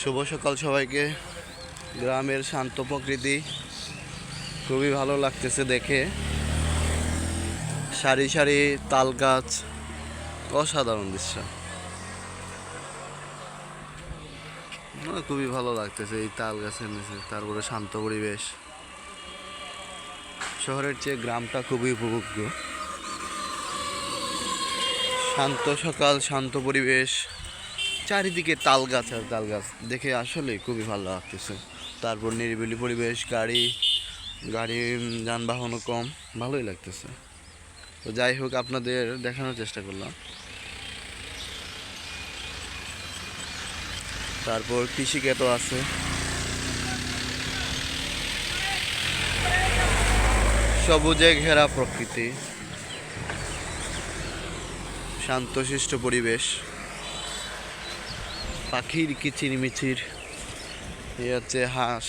শুভ সকাল সবাইকে। গ্রামের শান্ত প্রকৃতি খুবই ভালো লাগতেছে দেখে। সারি সারি তাল গাছ, অসাধারণ দৃশ্য। খুবই ভালো লাগতেছে এই তাল গাছের নিচে, তারপরে শান্ত পরিবেশ। শহরের চেয়ে গ্রামটা খুবই উপভোগ্য। শান্ত সকাল, শান্ত পরিবেশ, চারিদিকে তাল গাছ আর তাল গাছ দেখে আসলে খুবই ভালো লাগতেছে। তারপর নিরিবিলি পরিবেশ, গাড়ি যানবাহনও কম, ভালোই লাগতেছে। তো যাই হোক, আপনাদের দেখানোর চেষ্টা করলাম। তারপর কৃষিক্ষেতও আছে, সবুজে ঘেরা প্রকৃতি, শান্তশিষ্ট পরিবেশ, পাখির কিচিরমিচির, এ হচ্ছে হাঁস,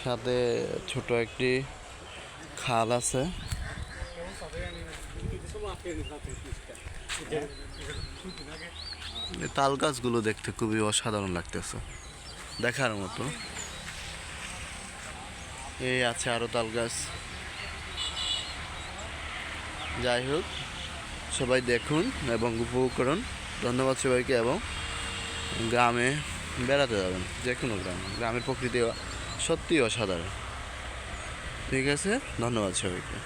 সাথে ছোট একটি খাল আছে। তাল গাছগুলো দেখতে খুবই অসাধারণ লাগতেছে, দেখার মতো। এই আছে আরো তাল গাছ। যাই হোক, সবাই দেখুন এবং উপভোগ করুন। ধন্যবাদ সবাইকে। এবং গ্রামে বেড়াতে যাবেন, যে কোনো গ্রামের প্রকৃতি সত্যিই অসাধারণ। ঠিক আছে, ধন্যবাদ সবাইকে।